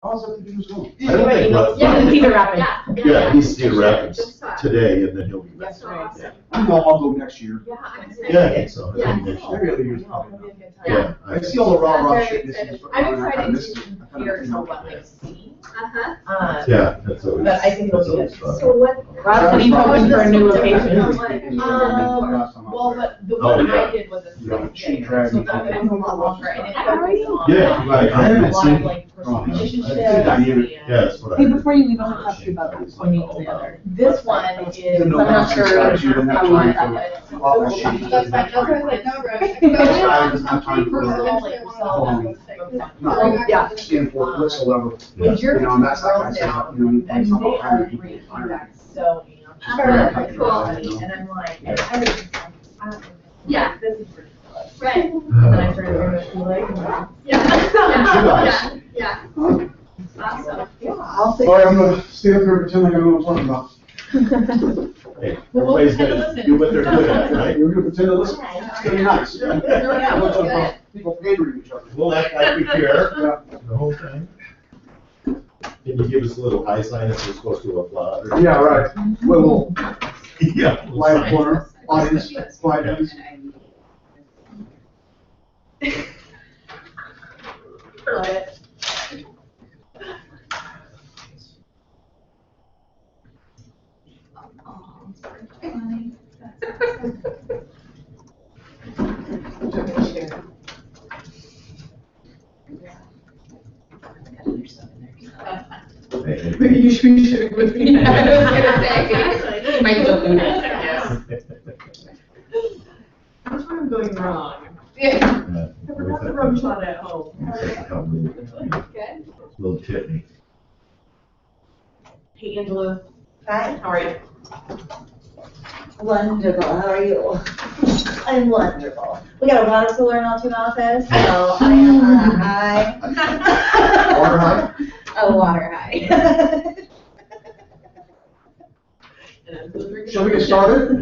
How's everything going? I don't think Russ- Yeah, Cedar Rapids. Yeah, he's Cedar Rapids today, and then he'll be back. That's right. I know I'll go next year. Yeah, I think so. Yeah. I think next year. Every other year's probably not. Yeah. I see all the rah-rah shit this year. I'm excited to hear what they've seen. Yeah, that's always. But I think it'll be that's good. always fun. So what? Rob, can you open for a new location? Well, the Oh, one yeah. I did was a Yeah, spring she day, dragged so me that through was a lot longer, and it focused on. Yeah, right. I A haven't lot seen. of like personal Oh, yeah. relationships. Dynamic. Yeah, that's what I. Hey, heard. before you leave, I want to talk to you about It's one like meeting all to the about- other. This one is, Even I'm though not Nancy sure starts, you don't have how we time went for about it. all that It's shit. OCD. That's fine, no rush. This guy doesn't have time for Yeah. input whatsoever. When you're You know, and that's that kind girls of stuff, down, you know, and it's they not how are many people great you hire. feedback, so, you know, Very cool. and I'm like, and I was just like, I don't know. Yeah. This is ridiculous. Right. And then I started reading it too late. Yeah. Yeah. Yeah. Awesome. Yeah, I'll say. All right, I'm gonna stay up here and pretend like I know what I'm talking about. Hey, everybody's gonna do what they're good at, right? We're gonna pretend to listen. It's gonna be nice. Yeah. A bunch of people pandering to each other. We'll act like we care Yeah. the whole time. Can you give us a little high sign if we're supposed to applaud? or- Yeah, right. Little Yeah. light corner, audience, audience. Love it. Hey, Maybe you should be shooting with me. I was gonna say. Might still do that, I guess. I'm sure I'm going wrong. Yeah. Yeah. I forgot the rum shot at home. Good. Little chitney. Hey, Angela. Hi. How are you? Wonderful. How are you? I'm wonderful. We got a lot of solar in Altoona office, so I am on a high. Water high? A water high. Shall we get started?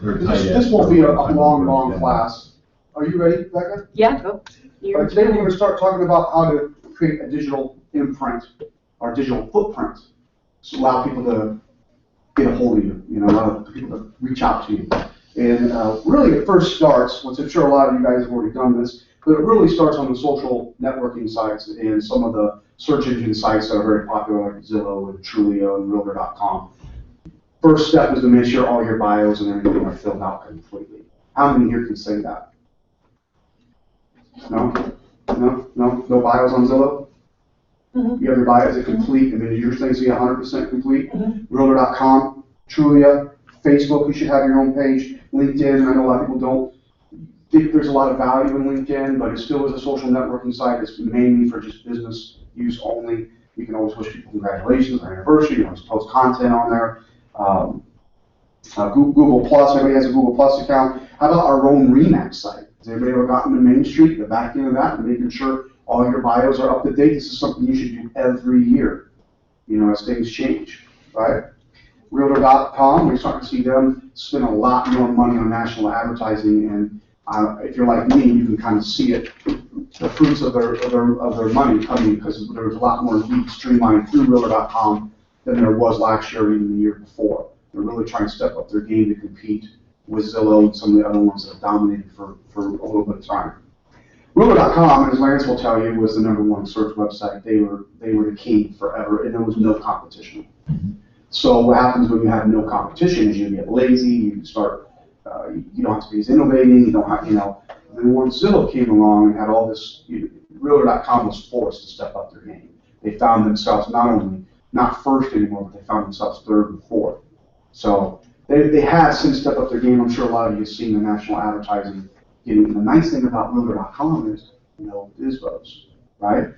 We're This, tight this won't be a long class. Are you ready, Becca? Yeah, go. All right, today we're gonna start talking about how to create a digital imprint or digital footprint to allow people to get a hold of you, you know, allow people to reach out to you. And really it first starts, which I'm sure a lot of you guys have already done this, but it really starts on the social networking sites and some of the search engine sites that are very popular like Zillow and Trulia and Realtor.com. First step is to make sure all your bios and everything are filled out completely. How many here can say that? No? No bios on Zillow? Mhm. You have your bio, is it complete? I mean, your things are 100% complete? Mhm. Realtor.com, Trulia, Facebook, you should have your own page. LinkedIn, I know a lot of people don't think there's a lot of value in LinkedIn, but it still is a social networking site. It's mainly for just business use only. You can always wish people congratulations on their anniversary. You can always post content on there. Google Plus, everybody has a Google Plus account. How about our own RE/MAX site? Has anybody ever gotten to Main Street, the back end of that, and making sure all your bios are up to date? This is something you should do every year, you know, as things change, right? Realtor.com, we're starting to see them spend a lot more money on national advertising, and if you're like me, you can kind of see it, the fruits of their money coming, because there's a lot more leads streamlined through Realtor.com than there was last year or even the year before. They're really trying to step up their game to compete with Zillow and some of the other ones that have dominated for a little bit of time. Realtor.com, as Lance will tell you, was the #1 search website. They were the king forever, and there was no competition. So what happens when you have no competition is you get lazy, you start, you don't have to be as innovating, you don't have, you know. And then once Zillow came along and had all this, Realtor.com was forced to step up their game. They found themselves not first anymore, but they found themselves third and fourth. So they have since stepped up their game. I'm sure a lot of you have seen the national advertising getting. The nice thing about Realtor.com is, ISBOs, right?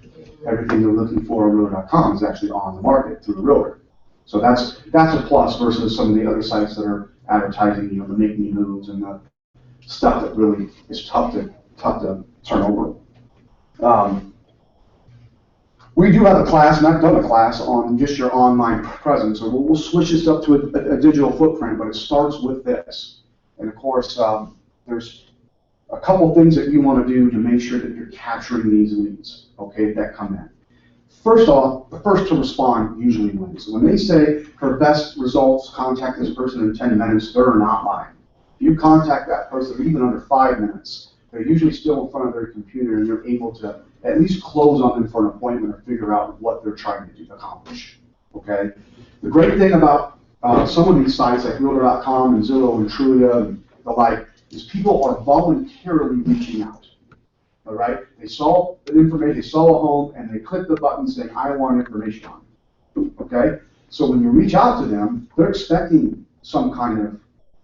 Everything they're looking for on Realtor.com is actually on the market through Realtor. So that's a plus versus some of the other sites that are advertising, the make me moves and the stuff that really is tough to turn over. We do have a class, and I've done a class on just your online presence. So we'll switch this up to a digital footprint, but it starts with this. And of course, there's a couple things that you want to do to make sure that you're capturing these leads, okay, that come in. first off, the first to respond usually wins. When they say her best results, contact this person in 10 minutes, they're not lying. If you contact that person even under 5 minutes, they're usually still in front of their computer and you're able to at least close on them for an appointment or figure out what they're trying to accomplish, okay? The great thing about some of these sites like Realtor.com and Zillow and Trulia and the like is people are voluntarily reaching out, all right? They saw an information, they saw a home, and they click the button saying, I want information on it, okay? So when you reach out to them, they're expecting some kind of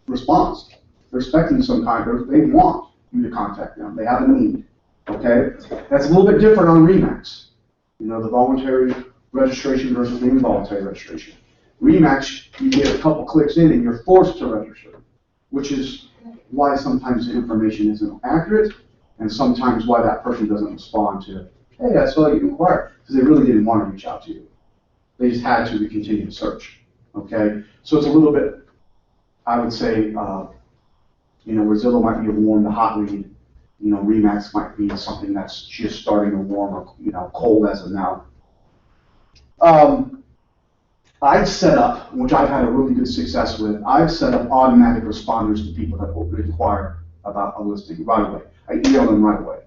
response. They're expecting some kind of, they want you to contact them. They have a need, okay? That's a little bit different on RE/MAX. You know, the voluntary registration versus the involuntary registration. RE/MAX, you get a couple clicks in and you're forced to register, which is why sometimes the information isn't accurate and sometimes why that person doesn't respond to, hey, I saw you inquire, because they really didn't want to reach out to you. They just had to continue to search, okay? So it's a little bit, I would say, you know, where Zillow might be a warm to hot lead, you know, RE/MAX might be something that's just starting to warm or, you know, cold as of now. I've set up, which I've had a really good success with, I've set up automatic responders to people that will inquire about a listing right away. I email them right away.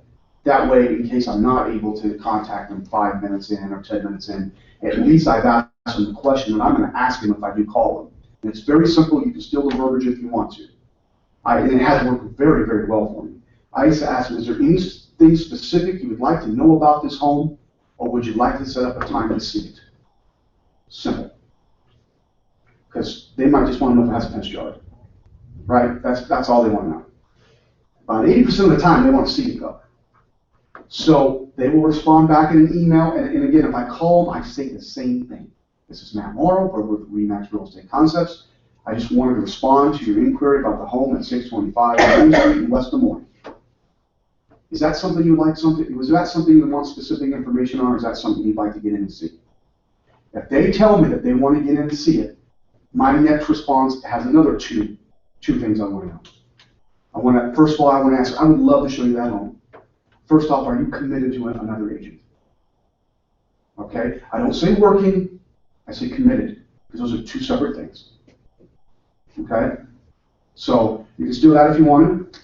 That way, in case I'm not able to contact them 5 minutes in or 10 minutes in, at least I've asked them the question and I'm going to ask them if I do call them. And it's very simple. You can steal the verbiage if you want to. And it has worked very, very well for me. I used to ask them, is there anything specific you would like to know about this home, or would you like to set up a time to see it? Simple. Because they might just want to know if it has a fenced yard, right? That's all they want to know. About 80% of the time, they want to see it go. So they will respond back in an email, and again, if I call them, I say the same thing. This is Matt Mauro, with RE/MAX Real Estate Concepts. I just wanted to respond to your inquiry about the home at 625 Main Street in West Des Moines. Is that something you'd like was that something you want specific information on, or is that something you'd like to get in and see? If they tell me that they want to get in and see it, my next response has another two things I want to know. First of all, I want to ask, I would love to show you that home. First off, are you committed to another agent? Okay? I don't say working, I say committed, because those are two separate things. Okay? So you can do that if you want to.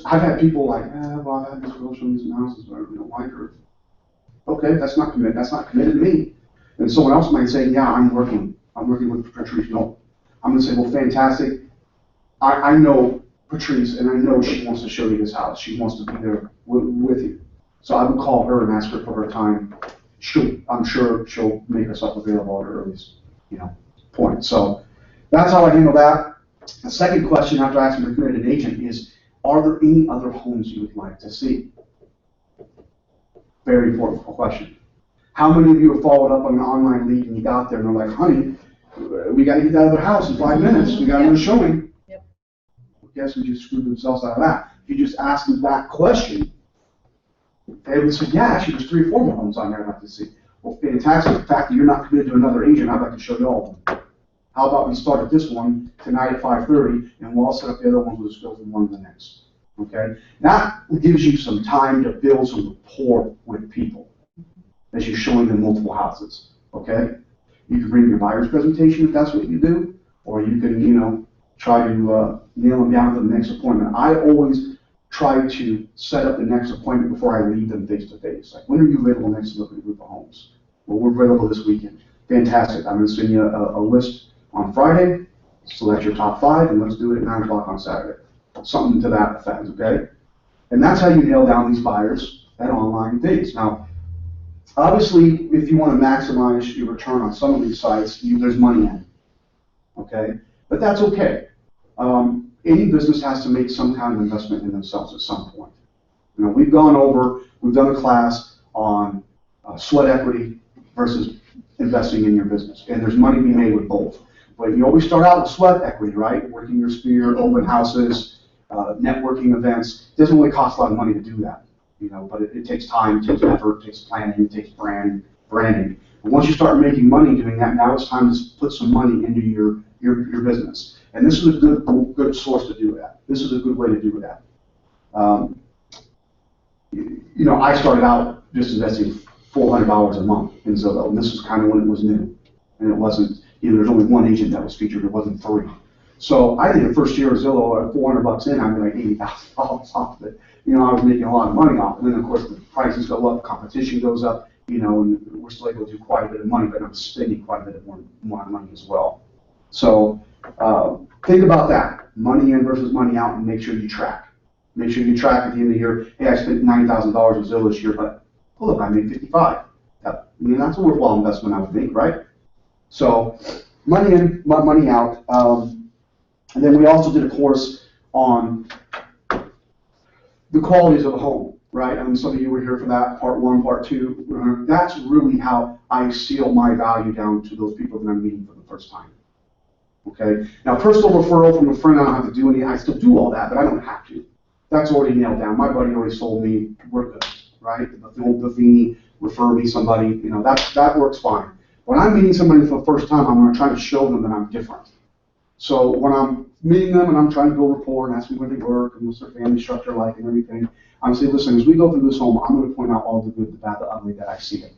I've had people like, well, I've had this girl show me some houses, but I really don't like her. Okay, that's not committed. That's not committed to me. And someone else might say, yeah, I'm working with Patrice. No. I'm going to say, well, fantastic. I know Patrice, and I know she wants to show you this house. She wants to be there with you. So I would call her and ask her for her time. I'm sure she'll make herself available at her earliest, point. So that's how I handle that. The second question after asking the committed agent is, are there any other homes you would like to see? Very important question. How many of you have followed up on an online lead and you got there and they're like, honey, we got to get that other house in 5 minutes. We got another showing. Yep. Guess who just screwed themselves out of that? If you just ask them that question, they would say, yeah, actually, there's 3 or 4 more homes on there I'd like to see. Well, fantastic. The fact that you're not committed to another agent, I'd like to show you all of them. How about we start at this one tonight at 5:30, and we'll all set up the other one, we'll just go from one to the next. Okay? That gives you some time to build some rapport with people as you're showing them multiple houses. Okay? You can bring your buyer's presentation if that's what you do, or you can, try to nail them down for the next appointment. I always try to set up the next appointment before I lead them face to face. Like, when are you available next to look at a group of homes? Well, we're available this weekend. Fantastic. I'm going to send you a list on Friday, select your top 5, and let's do it at 9 o'clock on Saturday. Something to that effect, okay? And that's how you nail down these buyers at online things. Now, obviously, if you want to maximize your return on some of these sites, there's money in it, okay? But that's okay. Any business has to make some kind of investment in themselves at some point. We've done a class on sweat equity versus investing in your business, and there's money to be made with both. But you always start out with sweat equity, right? Working your sphere, open houses, networking events. It doesn't really cost a lot of money to do that, but it takes time, it takes effort, it takes planning, it takes branding. And once you start making money doing that, now it's time to put some money into your business. And this is a good source to do that. This is a good way to do that. I started out just investing $400 a month in Zillow, and this was kind of when it was new. And it wasn't, there's only one agent that was featured, it wasn't three. So I think the first year of Zillow, at $400 in, I'd be like $80,000 off of it. I was making a lot of money off it. And then, of course, the prices go up, competition goes up, and we're still able to do quite a bit of money, but I'm spending quite a bit more money as well. So think about that, money in versus money out, and make sure you track. Make sure you track at the end of the year, hey, I spent $90,000 with Zillow this year, but oh, look, I made 55. That's a worthwhile investment, I would think, right? So money in, money out. And then we also did a course on the qualities of a home, right? Some of you were here for that, part 1, part 2. That's really how I seal my value down to those people that I'm meeting for the first time. Okay? Now, personal referral from a friend, I don't have to do any, I still do all that, but I don't have to. That's already nailed down. My buddy already sold me, we're good, right? The old Buffini, refer me somebody, that works fine. When I'm meeting somebody for the first time, I'm going to try to show them that I'm different. So when I'm meeting them and I'm trying to build rapport and ask them where they work and what's their family structure like and everything, I'm saying, listen, as we go through this home, I'm going to point out all the good, the bad, the ugly that I see it.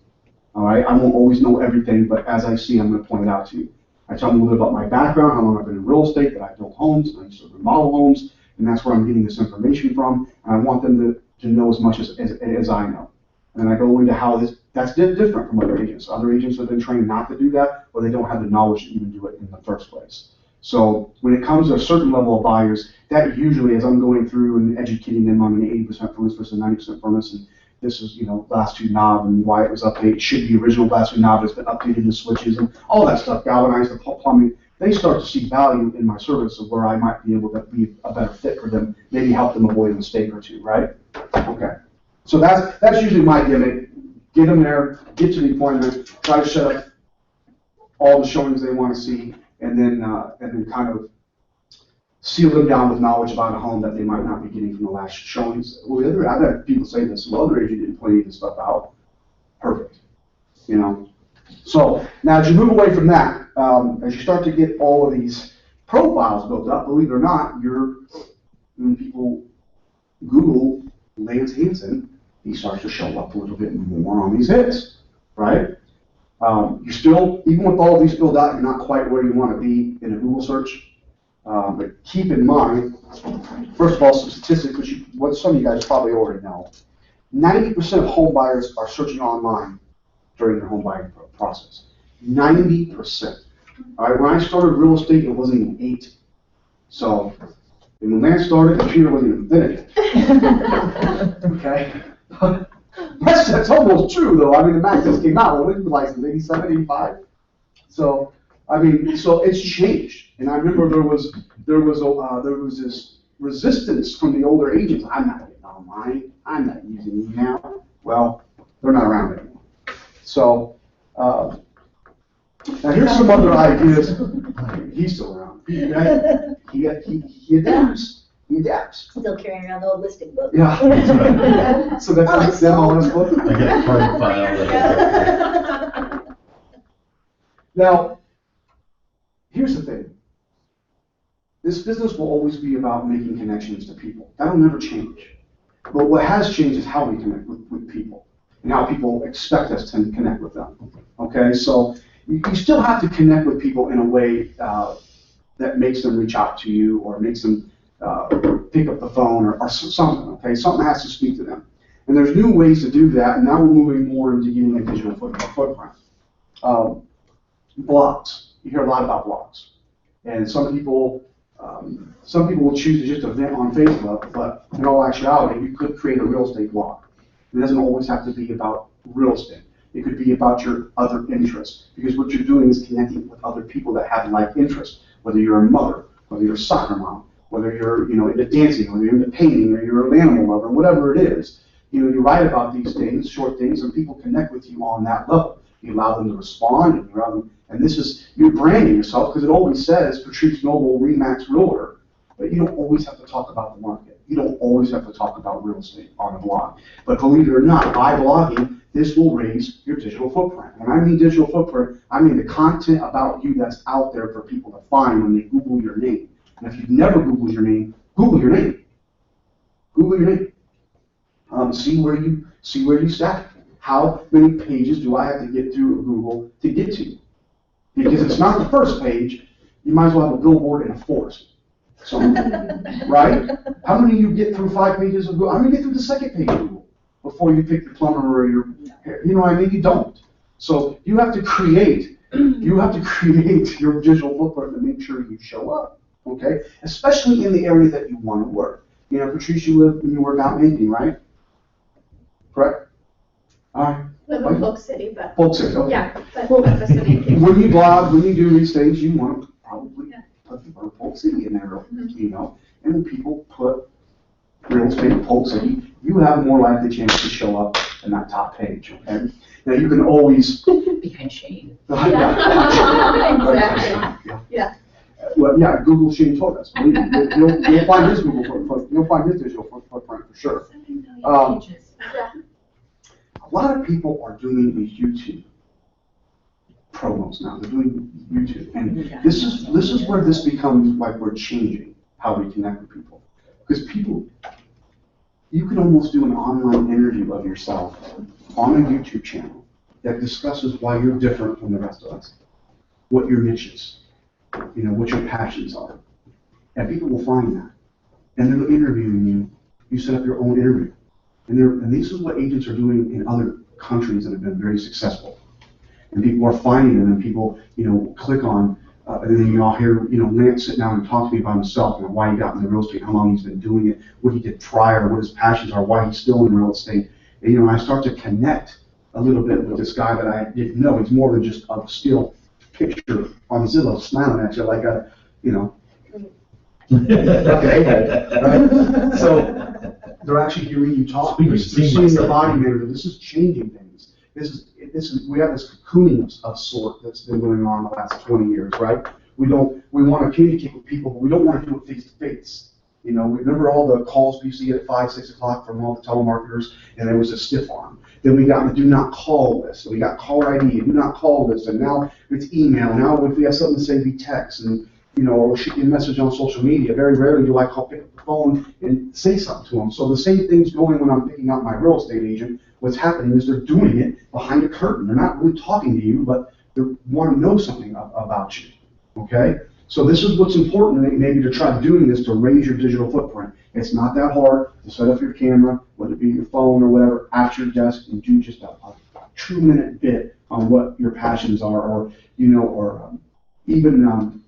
All right? I won't always know everything, but as I see, I'm going to point it out to you. I tell them a little bit about my background, how long I've been in real estate, that I built homes, and I used to remodel homes, and that's where I'm getting this information from, and I want them to know as much as I know. And then I go into how that's different from other agents. Other agents have been trained not to do that, or they don't have the knowledge to even do it in the first place. So when it comes to a certain level of buyers, that usually, as I'm going through and educating them on an 80% furnace versus 90% furnace, and this is, glass tube knob and why it was updated, it should be original glass tube knob, it's been updated in switches and all that stuff, galvanized, the plumbing, they start to see value in my service of where I might be able to be a better fit for them, maybe help them avoid a mistake or two, right? Okay. So that's usually my gimmick. Get them there, get to the appointment, try to shut up all the showings they want to see, and then kind of seal them down with knowledge about a home that they might not be getting from the last showings. Well, I've had people say this, well, other agent didn't point any of this stuff out. Perfect. So now as you move away from that, as you start to get all of these profiles built up, believe it or not, when people Google Lance Hansen, he starts to show up a little bit more on these hits, right? You're still, even with all these filled out, you're not quite where you want to be in a Google search. But keep in mind, first of all, some statistics, what some of you guys probably already know. 90% of home buyers are searching online during their home buying process. 90%. All right, when I started real estate, it wasn't even 8. So when Lance started, the computer wasn't even invented. Okay? That's almost true, though. The Mac just came out. When was the license? 87, 85? So, so it's changed. And I remember there was this resistance from the older agents. I'm not getting online. I'm not using email. Well, they're not around anymore. So, now here's some other ideas. He's still around. He adapts. He adapts. Still carrying around the old listing book. Yeah. So that's them on his book. I get a card file. Now, here's the thing. This business will always be about making connections to people. That'll never change. But what has changed is how we connect with people and how people expect us to connect with them. Okay, so you still have to connect with people in a way that makes them reach out to you or makes them pick up the phone or something. Okay, something has to speak to them. And there's new ways to do that. And now we're moving more into getting a digital footprint. Blogs. You hear a lot about blogs. And some people will choose to just event on Facebook, but in all actuality, you could create a real estate blog. It doesn't always have to be about real estate. It could be about your other interests, because what you're doing is connecting with other people that have like interests, whether you're a mother, whether you're a soccer mom, whether you're into dancing, whether you're into painting, or you're an animal lover, whatever it is. You write about these things, short things, and people connect with you on that level. You allow them to respond, and you allow them, and this is, you're branding yourself, because it always says Patrice Noble, Remax Realtor, but you don't always have to talk about the market. You don't always have to talk about real estate on a blog. But believe it or not, by blogging, this will raise your digital footprint. When I mean digital footprint, I mean the content about you that's out there for people to find when they Google your name. And if you've never Googled your name, Google your name. Google your name. See where you stack. how many pages do I have to get through Google to get to you? Because it's not the first page, you might as well have a billboard in a forest. So, right? How many of you get through 5 pages of Google? How many get through the second page of Google before you pick your plumber or your, you know what I mean? You don't. So you have to create your digital footprint to make sure you show up, okay? Especially in the area that you want to work. You know, Patrice, you work out in Macon, right? Correct? All right. Live in Polk City, but, Polk City, okay. yeah, but the city. When you blog, when you do these things, you want to probably put the word Polk City in there, you know? And when people put real estate Polk City, you have a more likely chance to show up in that top page, okay? Now, you can always. Behind Shane. Exactly. Yeah. Well, yeah, Google Shane told us. Believe me, you'll find his Google footprint, you'll find his digital footprint for sure. 7 million pages. A lot of people are doing these YouTube promos now. They're doing YouTube, and this is where this becomes like we're changing how we connect with people. Because people, you can almost do an online interview of yourself on a YouTube channel that discusses why you're different from the rest of us, what your niche is, you know, what your passions are, and people will find that, and they're interviewing you. You set up your own interview. And this is what agents are doing in other countries that have been very successful. And people are finding them, and people, you know, click on, and then you all hear, you know, Lance sit down and talk to me about himself, and why he got into real estate, how long he's been doing it, what he did prior, what his passions are, why he's still in real estate. And, you know, I start to connect a little bit with this guy that I didn't know. He's more than just a still picture on Zillow smiling at you like a, you know. Okay, right? So they're actually hearing you talk. They're seeing your body movement. This is changing things. We have this cocooning of sort that's been going on the last 20 years, right? We want to communicate with people, but we don't want to do it face to face. You know, remember all the calls we used to get at 5, 6 o'clock from all the telemarketers, and there was a stiff arm. Then we got the do not call list. So we got caller ID, do not call list, and now it's email. Now if we have something to say, we text, and you know, or shoot you a message on social media. Very rarely do I pick up the phone and say something to them. So the same thing's going when I'm picking out my real estate agent. What's happening is they're doing it behind a curtain. They're not really talking to you, but they want to know something about you, okay? So this is what's important maybe to try doing this to raise your digital footprint. It's not that hard to set up your camera, whether it be your phone or whatever, at your desk and do just a 2-minute bit on what your passions are, or, you know, or even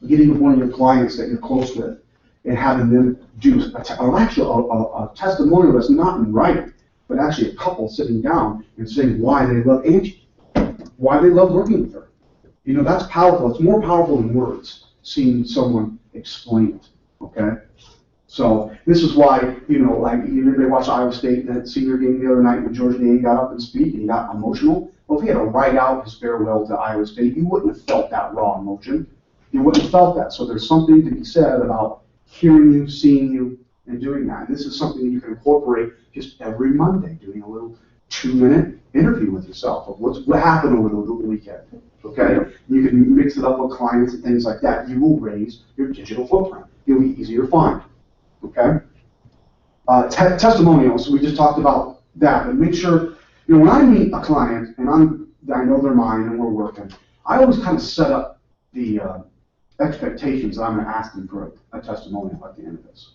getting with one of your clients that you're close with and having them do a testimonial that's not in writing, but actually a couple sitting down and saying why they love Angie, why they love working with her. You know, that's powerful. It's more powerful than words, seeing someone explain it, okay? So this is why, you know, like they watched Iowa State, that senior game the other night when George Dane got up and speak and he got emotional. Well, if he had to write out his farewell to Iowa State, you wouldn't have felt that raw emotion. You wouldn't have felt that. So there's something to be said about hearing you, seeing you, and doing that. And this is something that you can incorporate just every Monday, doing a little 2-minute interview with yourself of what happened over the weekend. Okay? You can mix it up with clients and things like that. You will raise your digital footprint. It'll be easier to find. Okay? Testimonials. We just talked about that. But make sure, you know, when I meet a client and I know they're mine and we're working, I always kind of set up the expectations that I'm going to ask them for a testimonial at the end of this.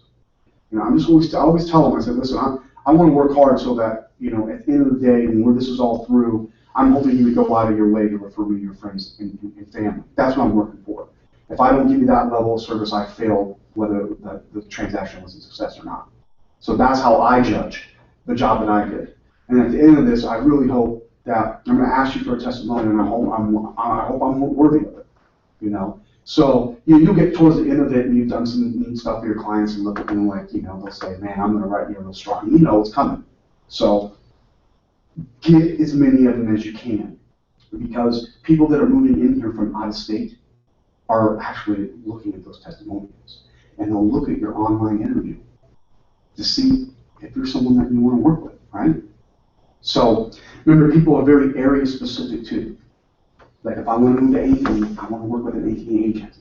You know, I always tell them, I said, listen, I want to work hard so that, you know, at the end of the day, when this is all through, I'm hoping you would go out of your way to refer me to your friends and family. That's what I'm working for. If I don't give you that level of service, I fail whether the transaction was a success or not. So that's how I judge the job that I did. And at the end of this, I really hope that I'm going to ask you for a testimonial, and I hope I'm worthy of it. You know, so you'll get towards the end of it, and you've done some neat stuff for your clients, and look at them like, you know, they'll say, "Man, I'm going to write you real strong." You know, it's coming. So get as many of them as you can, because people that are moving in here from out of state are actually looking at those testimonials, and they'll look at your online interview to see if you're someone that you want to work with, right? So remember, people are very area specific too. Like if I want to move to Ankeny, I want to work with an Ankeny agent.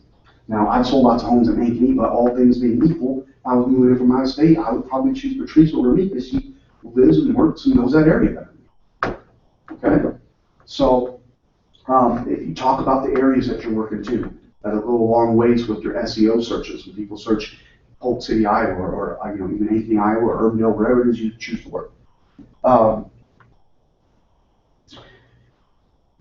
Now, I've sold lots of homes in Ankeny, but all things being equal, if I was moving in from out of state, I would probably choose Patrice over me because she lives and works and knows that area better than me. okay? So, if you talk about the areas that you're working to, that'll go a long ways with your SEO searches. When people search Polk City, Iowa, or even anything Iowa, or Urbandale, wherever it is you choose to work.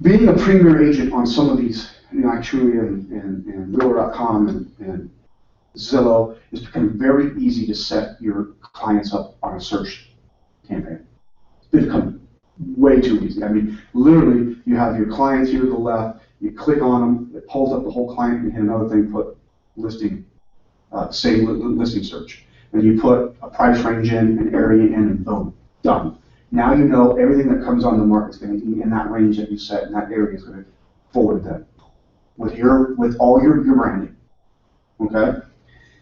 Being a premier agent on some of these, like Trulia and Realtor.com and Zillow, it's become very easy to set your clients up on a search campaign. It's become way too easy. I mean, literally, you have your clients here to the left, you click on them, it pulls up the whole client, and hit another thing, put listing, save listing search. And you put a price range in, an area in, and boom, done. Now you know everything that comes on the market is going to be in that range that you set, and that area is going to forward them with all your branding, okay?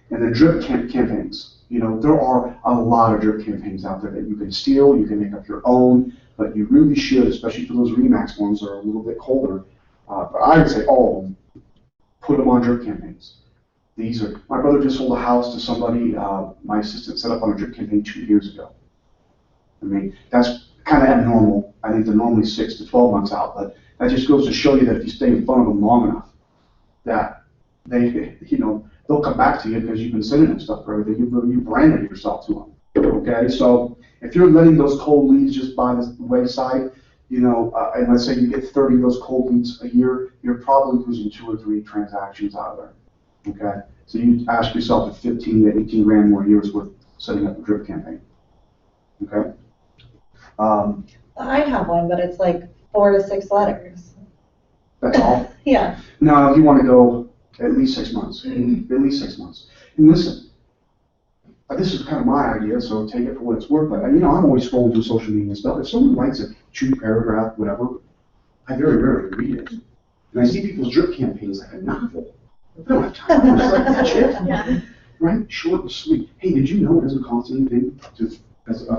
And then drip campaigns. There are a lot of drip campaigns out there that you can steal, you can make up your own, but you really should, especially for those Remax ones that are a little bit colder. But I would say all of them, put them on drip campaigns. My brother just sold a house to somebody, my assistant set up on a drip campaign 2 years ago. I mean, that's kind of abnormal. I think they're normally 6 to 12 months out, but that just goes to show you that if you stay in front of them long enough, that they'll come back to you because you've been sending them stuff for everything. You branded yourself to them. Okay, so if you're letting those cold leads just by the wayside, and let's say you get 30 of those cold leads a year, you're probably losing 2 or 3 transactions out of there. Okay, so you ask yourself if 15 to 18 grand more a year is worth setting up a drip campaign. Okay. I have one, but it's like 4 to 6 letters. That's all? Yeah. No, you want to go at least 6 months. At least 6 months. And listen, this is kind of my idea, so take it for what it's worth. But I'm always scrolling through social media and stuff. If someone writes a 2-paragraph, whatever, I very rarely read it. And I see people's drip campaigns like a novel. They don't have time. They're just like, that's it. Yeah. Right? Short and sweet. Hey, did you know it doesn't cost anything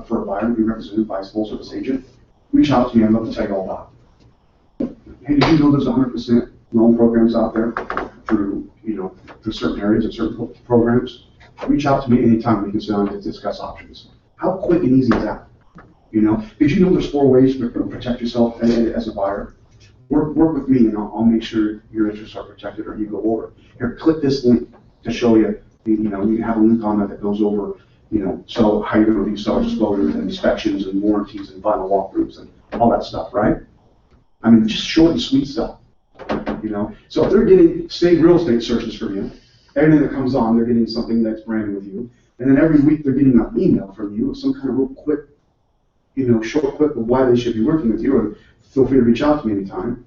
for a buyer to be represented by a full service agent? Reach out to me. I'd love to tell you all about it. Hey, did you know there's 100% loan programs out there through certain areas and certain programs? Reach out to me anytime. We can sit down and discuss options. How quick and easy is that? Did you know there's 4 ways to protect yourself as a buyer? Work with me, and I'll make sure your interests are protected, or you go over. Here, click this link to show you. You can have a link on that goes over. So how you're going to do self-disclosures and inspections and warranties and final walkthroughs and all that stuff, right? I mean, just short and sweet stuff. So if they're getting state real estate searches from you, everything that comes on, they're getting something that's branded with you, and then every week they're getting an email from you, some kind of real quick, short clip of why they should be working with you, and feel free to reach out to me anytime.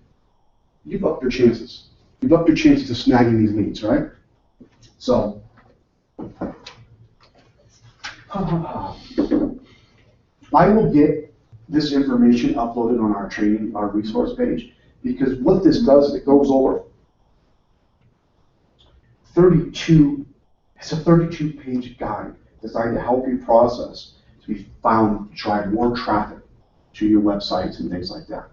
You've upped your chances. You've upped your chances of snagging these leads, right? So, I will get this information uploaded on our resource page, because what this does is it goes over 32, it's a 32-page guide designed to help you process to be found to drive more traffic to your websites and things like that.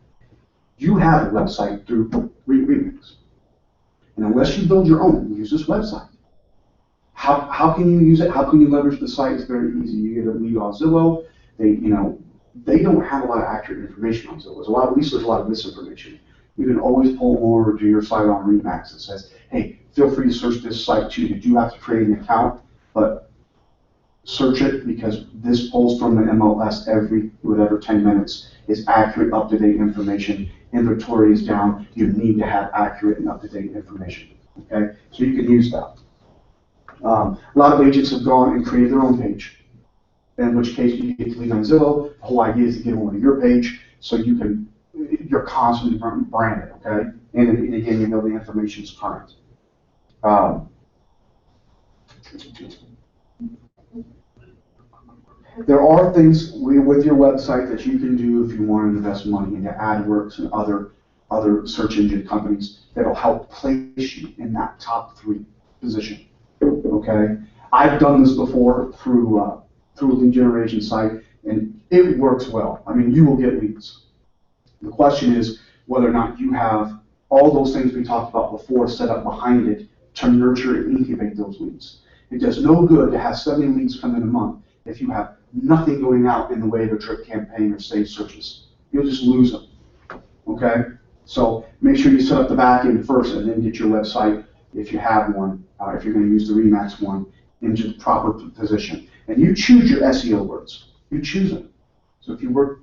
You have a website through Remix, and unless you build your own, use this website. How can you use it? How can you leverage the site? It's very easy. You get a lead on Zillow. They don't have a lot of accurate information on Zillow. At least there's a lot of misinformation. You can always pull them over to your site on Remax that says, hey, feel free to search this site too. You do have to create an account, but search it, because this pulls from the MLS every 10 minutes. Is accurate, up-to-date information. Inventory is down. You need to have accurate and up-to-date information. Okay, so you can use that. A lot of agents have gone and created their own page, in which case you get to lead on Zillow. The whole idea is to get over to your page so you're constantly branded, okay? And again, the information is current. There are things with your website that you can do if you want to invest money into AdWords and other search engine companies that'll help place you in that top 3 position. Okay, I've done this before through a lead generation site, and it works well. I mean, you will get leads. The question is whether or not you have all those things we talked about before set up behind it to nurture and incubate those leads. It does no good to have 70 leads come in a month if you have nothing going out in the way of a drip campaign or saved searches. You'll just lose them. okay? So make sure you set up the back end first and then get your website, if you have one, if you're gonna use the Remax one, into the proper position. And you choose your SEO words, you choose them. So if you work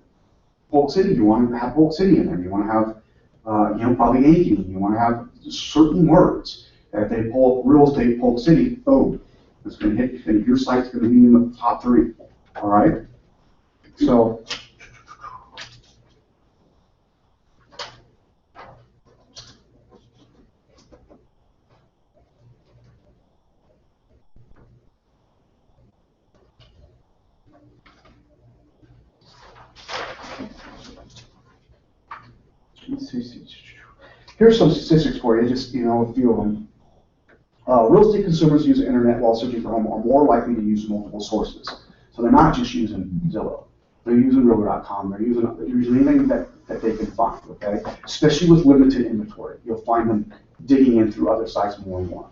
Polk City, you want to have Polk City in there, you want to have, probably Aiken, you want to have certain words. If they pull up real estate Polk City, boom, it's gonna hit, and your site's gonna be in the top 3, all right? So, here's some statistics for you, just, a few of them. Real estate consumers use the internet while searching for a home are more likely to use multiple sources. So they're not just using Zillow. They're using Realtor.com. They're using anything that they can find, okay? Especially with limited inventory. You'll find them digging in through other sites more and more.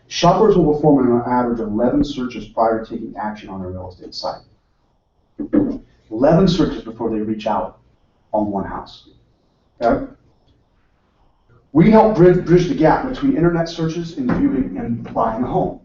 Shoppers will perform an average of 11 searches prior to taking action on their real estate site. 11 searches before they reach out on one house, okay? We help bridge the gap between internet searches and viewing and buying a home,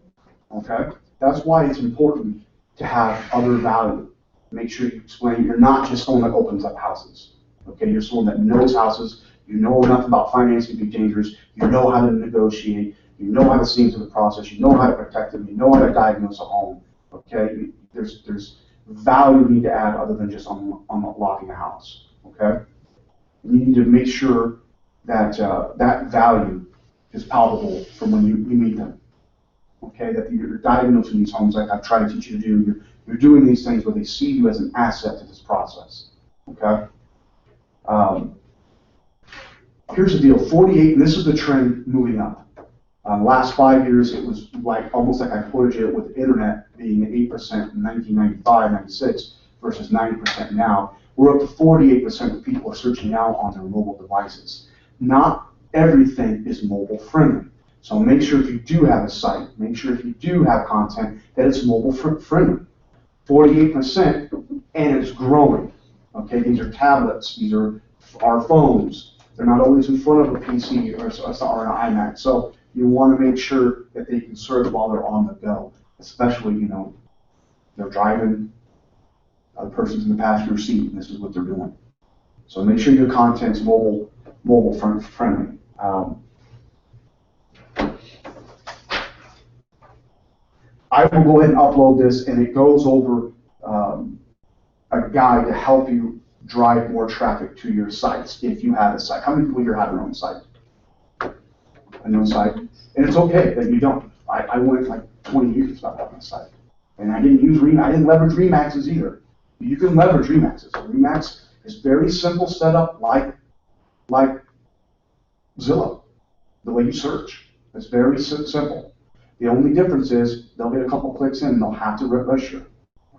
okay? That's why it's important to have other value. Make sure you explain you're not just someone that opens up houses, okay? You're someone that knows houses, you know enough about financing exchanges, you know how to negotiate, you know how to see into the process, you know how to protect them, you know how to diagnose a home, okay? There's value you need to add other than just unlocking a house, okay? You need to make sure that that value is palpable from when you meet them. Okay, that you're diagnosing these homes like I've tried to teach you to do. You're doing these things where they see you as an asset to this process. Okay. Here's the deal: 48, and this is the trend moving up. Last 5 years, it was almost like I quoted you with the internet being at 8% in 1995, 96 versus 90% now. We're up to 48% of people are searching now on their mobile devices. Not everything is mobile friendly. So make sure if you do have a site, make sure if you do have content that it's mobile friendly. 48%, and it's growing. Okay, these are tablets, these are our phones. They're not always in front of a PC or an iMac. So you want to make sure that they can search while they're on the go, especially, they're driving, other person's in the passenger seat, and this is what they're doing. So make sure your content's mobile friendly. I will go ahead and upload this, and it goes over a guide to help you drive more traffic to your sites if you have a site. How many people here have their own site? A known site? And it's okay that you don't. I went like 20 years without having a site. And I didn't leverage Remaxes either. You can leverage Remaxes. Remax is very simple setup like Zillow, the way you search. It's very simple. The only difference is they'll get a couple clicks in and they'll have to register.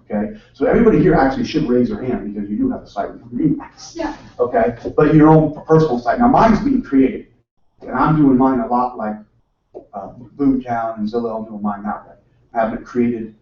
Okay? So everybody here actually should raise their hand because you do have a site with Remax. Yeah. Okay? But your own personal site. Now mine's being created. And I'm doing mine a lot like Boomtown and Zillow. I'm doing mine that way. I have it created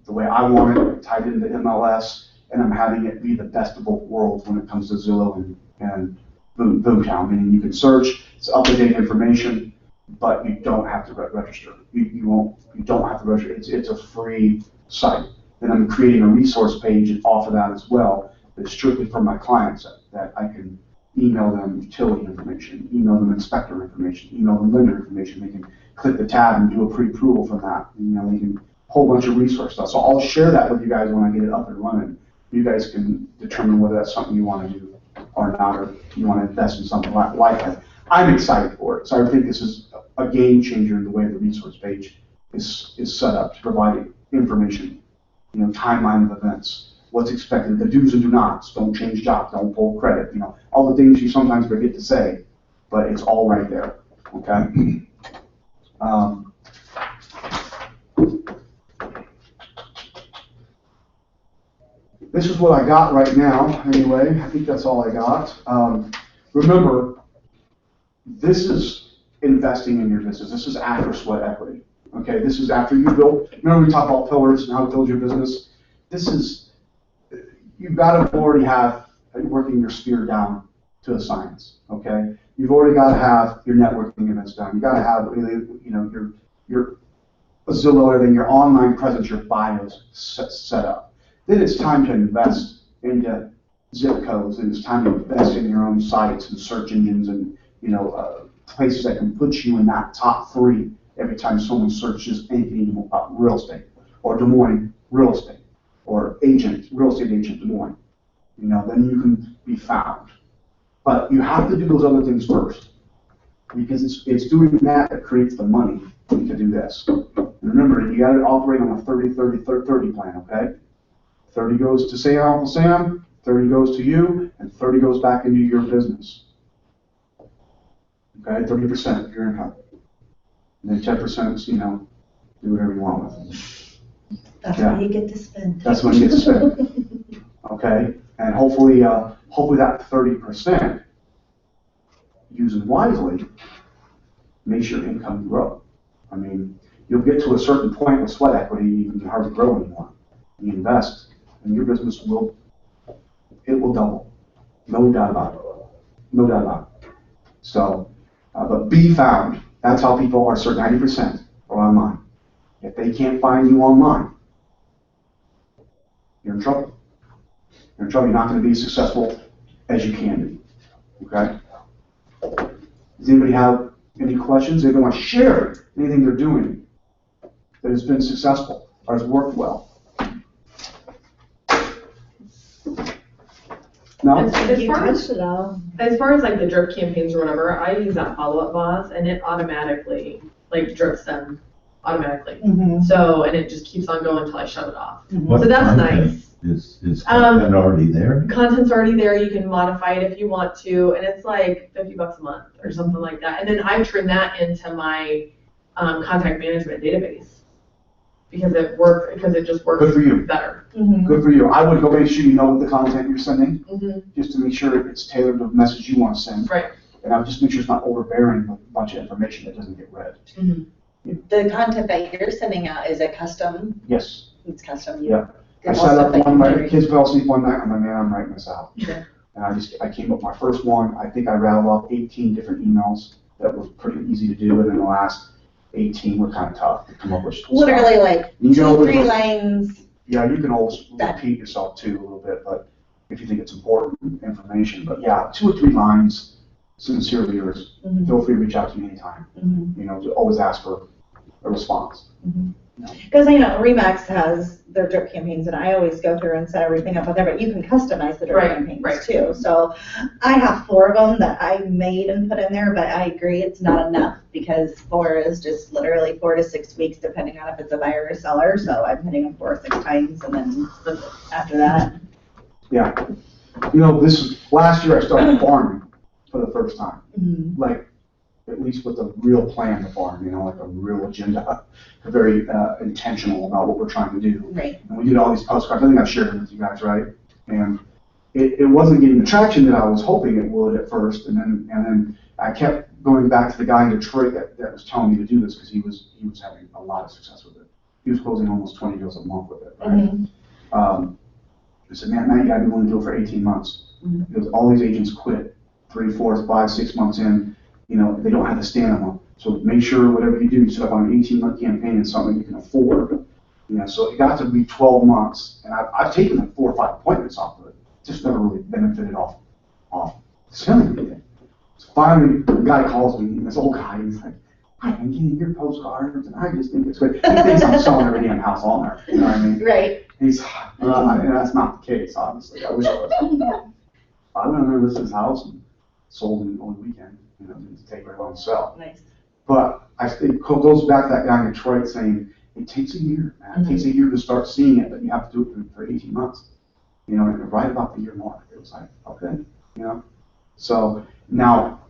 the way I want it, tied into MLS, and I'm having it be the best of both worlds when it comes to Zillow and Boomtown. Meaning you can search, it's up-to-date information, but you don't have to register. You don't have to register. It's a free site. Then I'm creating a resource page off of that as well that's strictly for my clients that I can email them utility information, email them inspector information, email them lender information. They can click the tab and do a pre-approval from that. They can whole bunch of resource stuff. So I'll share that with you guys when I get it up and running. You guys can determine whether that's something you want to do or not, or you want to invest in something like that. I'm excited for it. So I think this is a game changer in the way the resource page is set up to provide information, timeline of events, what's expected, the do's and do nots, don't change jobs, don't pull credit, all the things you sometimes forget to say, but it's all right there, okay? This is what I got right now, anyway. I think that's all I got. Remember, this is investing in your business. This is after sweat equity. Okay, this is after you build. Remember we talked about pillars and how to build your business? This is, you've got to already have working your spear down to the science, okay? You've already got to have your networking events done. You got to have, your Zillow, everything, your online presence, your bios set up. Then it's time to invest into zip codes, and it's time to invest in your own sites and search engines and, places that can put you in that top 3 every time someone searches anything about real estate, or Des Moines real estate, or real estate agent Des Moines. Then you can be found. But you have to do those other things first, because it's doing that creates the money to do this. And remember, you got to operate on a 30-30-30 plan, okay? 30 goes to Uncle Sam, 30 goes to you, and 30 goes back into your business. Okay, 30% of your income. And then 10% is, do whatever you want with it. That's Yeah. what you get to spend. That's what you get to spend. Okay, and hopefully that 30%, using wisely, makes your income grow. I mean, you'll get to a certain point with sweat equity, you can hardly grow anymore. You invest, and your business will double. No doubt about it. No doubt about it. So, but be found. That's how people are certain 90% are online. If they can't find you online, you're in trouble. You're in trouble. You're not going to be as successful as you can be. Okay? Does anybody have any questions? Anybody want to share anything they're doing that has been successful or has worked well? No? You touched it all. As far as like the drip campaigns or whatever, I use that follow-up boss and it automatically like drips them automatically. Mhm. So, and it just keeps on going until I shut it off. What So that's content nice. Is content already there? Content's already there. You can modify it if you want to, and it's like $50 a month or something like that. And then I turn that into my contact management database because it just works Good for you. better. Mhm. Good for you. I would go make sure you know what the content you're sending, Mm-hmm. just to make sure it's tailored to the message you want to send. Right. And I would just make sure it's not overbearing with a bunch of information that doesn't get read. Mm-hmm. The content that you're sending out, is it custom? Yes. It's custom. Yeah. I Most set of up the one, my community. kids fell asleep one night, I'm like, man, I'm writing this out. Yeah. And I came up with my first one. I think I rattled off 18 different emails. That was pretty easy to do. And then the last 18 were kind of tough to come up with. stuff. Literally like You can always- 2-3 lines. Yeah, you can always That- repeat yourself too a little bit, but if you think it's important information. But yeah, 2 or 3 lines, sincerely yours. Mhm. Feel free to reach out to me anytime. Mhm. To always ask for a response. Because I know Remax has their drip campaigns, and I always go through and set everything up with there, but you can customize the drip Right, campaigns right. too. So I have 4 of them that I made and put in there, but I agree it's not enough because 4 is just literally 4 to 6 weeks, depending on if it's a buyer or seller. So I'm hitting them 4 or 6 times, and then after that. Yeah. Last year I started farming for the first time. Like, at least with a real plan to farm, like a real agenda, very intentional about what we're trying to do. Right. And we did all these postcards. I think I've shared them with you guys, right? And it wasn't getting the traction that I was hoping it would at first. And then I kept going back to the guy in Detroit that was telling me to do this because he was having a lot of success with it. He was closing almost 20 deals a month with it, right? I said, man, Matt, you gotta be willing to do it for 18 months. Because all these agents quit 3, 4, 5, 6 months in. They don't have the stamina. So make sure whatever you do, you set up on an 18-month campaign and something you can afford. So it got to be 12 months, and I've taken like 4 or 5 appointments off of it. Just never really benefited off selling anything. So finally, the guy calls me, and this old guy, he's like, "Hi, I'm getting your postcards, and I just think it's great." He thinks I'm selling every damn house on there. You know what I mean? Right. He's, and that's not the case, obviously. I wish I was. I went over to his house and sold him on the weekend. Didn't take very long to sell. Nice. But it goes back to that guy in Detroit saying, it takes a year, man. It takes a year to start seeing it, but you have to do it for 18 months. And right about the year mark, it was like, okay, So now,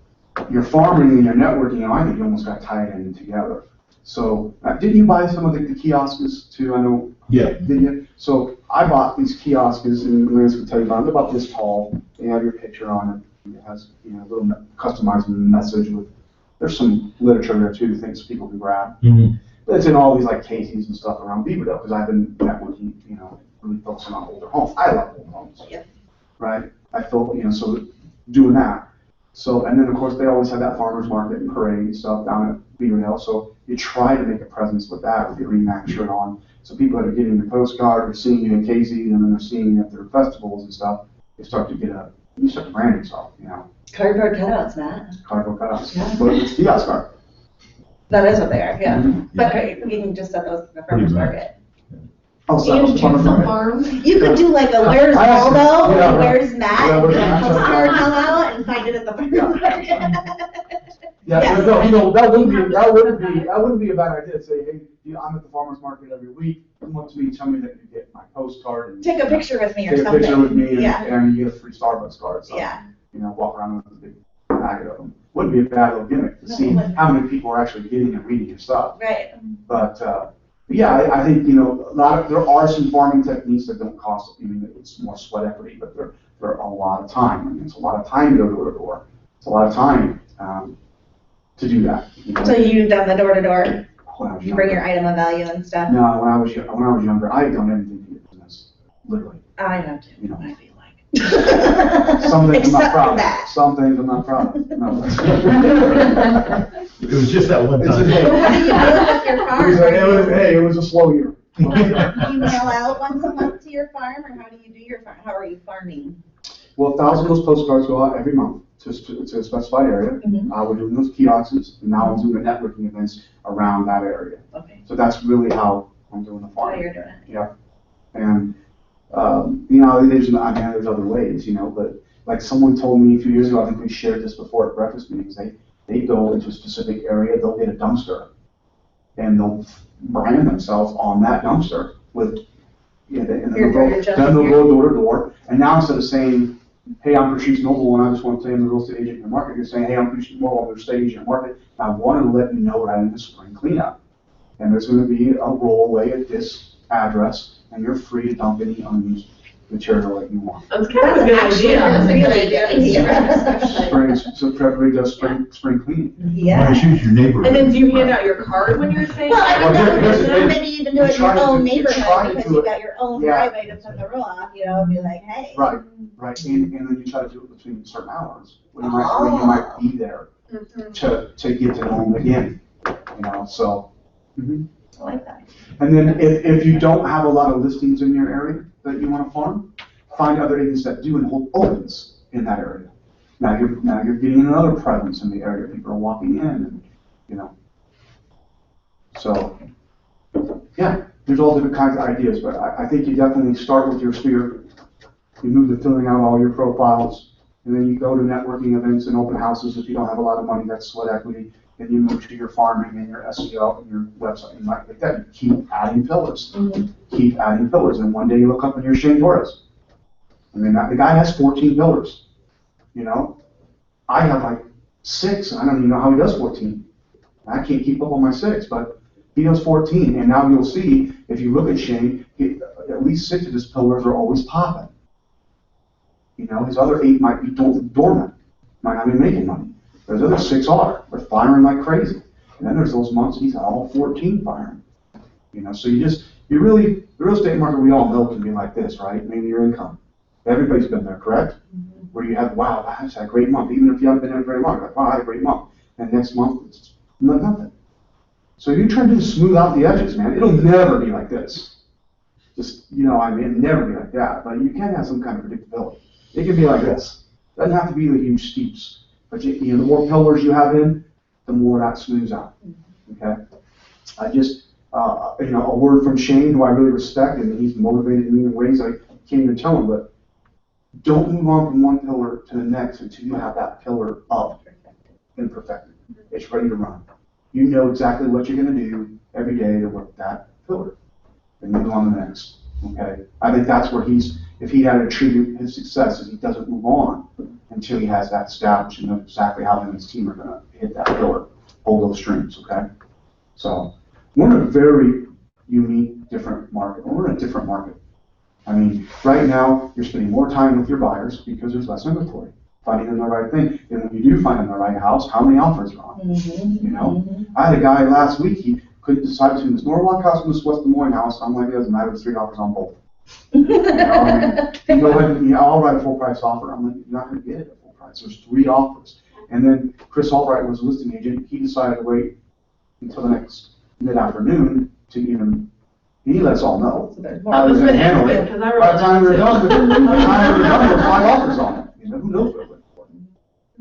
your farming and your networking, I think you almost got tied in together. So, didn't you buy some of the kiosks too? I know. Yeah. Did you? So, I bought these kiosks, and Lance can tell you about them. They're about this tall. They have your picture on it. It has, a little customized message with, there's some literature there too, things people can grab. But it's in all these like cases and stuff around Beaverdale, because I've been networking, really focusing on older homes. I love old homes. Yep. Right? I feel, so doing that. So, and then of course, they always have that farmer's market and parade and stuff down at Beaver Hill. So you try to make a presence with that with your RE/MAX shirt on. So people that are getting your postcard or seeing you in Casey and then they're seeing you at their festivals and stuff, you start branding yourself, you know. Cardboard cutouts, Matt. Cardboard cutouts. Yeah. But it's kiosk art. That is what they are, yeah. Mhm. But you can just set those in the farmer's Pretty much. market. Oh, so And that's the choose farmer's the market. farm. You could do like a where's I asked- Waldo, yeah, and right. where's Matt, Yeah, and where's get a Matt? postcard come out and find it at the farmer's Yeah. market. Yeah, Yes. no, that wouldn't be a bad idea to say, hey, I'm at the farmer's market every week. Come up to me, tell me that you get my postcard and. Take a picture with me or Take a something. picture with me Yeah, and you get a free Starbucks card. So, yeah. you know, walk around with a big packet of them. Wouldn't be a bad little gimmick to No, see it wouldn't. how many people are actually getting and reading your stuff. Right. But yeah, I think, you know, there are some farming techniques that don't cost, I mean, it's more sweat equity, but they're a lot of time. I mean, it's a lot of time to go door to door. It's a lot of time to do that. You know? So you've done the door to door, When I was you bring your younger. item of value and stuff? No, when I was younger, I had done everything to get business, literally. I have to, You know. I feel like. Some things I'm not Except proud for of. that. Some things I'm not proud of. No. It was just that one It's a time. day. What do you do with your farm? Hey, it was a slow year. Do you mail out once a month to your farm, or how do you do your farm? How are you farming? Well, 1,000 of those postcards go out every month to a specified area. Mhm. We're doing those kiosks, and now I'm doing the networking events around that area. Okay. So that's really how I'm doing the How farm. you're doing it? Yeah. And, you know, there's other ways, you know, but like someone told me a few years ago, I think we shared this before at breakfast meetings, they go into a specific area, they'll get a dumpster, and they'll brand themselves on that dumpster with, you know, and Your door to then they'll go door to door, and now instead of saying, hey, I'm Patrice Noble, and I just want to say I'm the real estate agent in your market, you're saying, hey, I'm Patrice Noble, I'm the real estate agent in your market, and I wanted to let you know we're having a spring cleanup. And there's gonna be a rollaway at this address, and you're free to dump any unused material that you want. That's kind of a good idea. That's a really good idea. So everybody does spring cleaning. Why Yeah. choose your neighborhood? And then do you hand out your card when you're saying? Well, I Well, mean, here's the thing. maybe even do it in Try your to own do- try neighborhood, to because do you it- got your own yeah. driveway to put the roll off, you know, and be like, hey. Right, and then you try to do it between certain hours, when you might be there Mhm. to get to know them again, you know, so. Mhm. I like that. And then if you don't have a lot of listings in your area that you want to farm, find other agents that do and hold opens in that area. Now you're getting another presence in the area. People are walking in, and you know. So, yeah, there's all different kinds of ideas, but I think you definitely start with your sphere. You move to filling out all your profiles, and then you go to networking events and open houses. If you don't have a lot of money, that's sweat equity. Then you move to your farming and your SEO and your website and like that. You keep adding pillars. Mhm. Keep adding pillars, and one day you look up and you're Shane Torres. I mean, the guy has 14 pillars, you know? I have like 6, and I don't even know how he does 14. I can't keep up on my 6, but he does 14, and now you'll see, if you look at Shane, at least 6 of his pillars are always popping. You know, his other 8 might be dormant, might not be making money. Those other 6 are, they're firing like crazy. And then there's those months he's got all 14 firing. You know, so the real estate market we all know can be like this, right? Maybe your income. Everybody's been there, correct? Where you have, wow, I just had a great month. Even if you haven't been there very long, like, wow, I had a great month. And next month, it's nothing. So you're trying to smooth out the edges, man. It'll never be like this. Just, you know, I mean, it'll never be like that. But you can have some kind of predictability. It can be like this. It doesn't have to be the huge steeps. But you know, the more pillars you have in, the more that smooths out. Okay? I just, you know, a word from Shane, who I really respect, and he's motivated me in ways I can't even tell him, but don't move on from one pillar to the next until you have that pillar up and perfected. It's ready to run. You know exactly what you're going to do every day to work that pillar, and move on to the next. Okay? I think that's where if he had to attribute his success, is he doesn't move on until he has that established and knows exactly how him and his team are going to hit that pillar, hold those strings. Okay? So we're in a very unique, different market. We're in a different market. I mean, right now, you're spending more time with your buyers because there's less inventory, finding them the right thing. And when you do find them the right house, how many offers are on it? Mhm. You know? Mhm. I had a guy last week, he couldn't decide between this Norwalk house and this West Des Moines house. I'm like, it doesn't matter, there's 3 offers on both. You know, I mean, you go ahead and, I'll write a full price offer. I'm like, you're not going to get it at full price. price. There's 3 offers. And then Chris Albright was a listing agent. He decided to wait until the next mid-afternoon to even, he let us all know. So there's That more. was was been gonna handle it. because I By the time we were remember done, that by the time we were done, there were 5 offers on it. You know, who knows what it went for?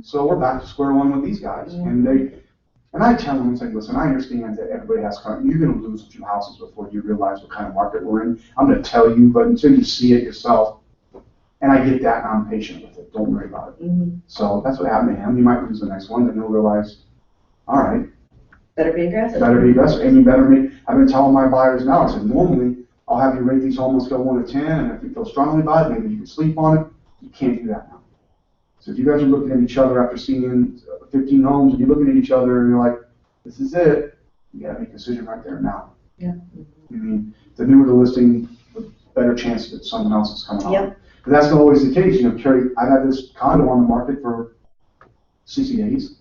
So we're back to square one with these guys. And I tell them, it's like, listen, I understand that everybody has, you're gonna lose a few houses before you realize what kind of market we're in. I'm gonna tell you, but until you see it yourself, and I get that, and I'm patient with it, don't worry about it. Mhm. So that's what happened to him. He might lose the next one, then he'll realize, all right, Better be aggressive. better be aggressive, and you better make, I've been telling my buyers now, I said, normally, I'll have you rate these homes on a scale of 1 to 10, and if you feel strongly about it, maybe you can sleep on it. You can't do that now. So if you guys are looking at each other after seeing 15 homes, and you're looking at each other, and you're like, this is it, you gotta make a decision right there now. Yeah. I mean, the newer the listing, the better chance that someone else is coming on. Yep. But that's not always the case, you know, Carrie, I've had this condo on the market for 60 days.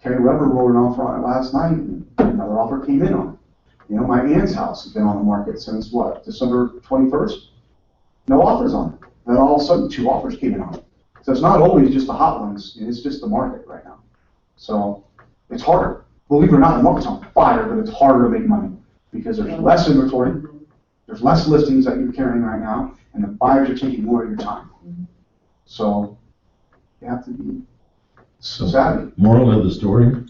Carrie Weber wrote an offer on it last night, and another offer came in on it. You know, my aunt's house has been on the market since what, December 21st? No offers on it. Then all of a sudden, 2 offers came in on it. So it's not always just the hot ones, it's just the market right now. So it's harder. Believe it or not, the market's on fire, but it's harder to make money because there's less inventory, there's less listings that you're carrying right now, and the buyers are taking more of your time. So you have to be savvy. Moral of the story,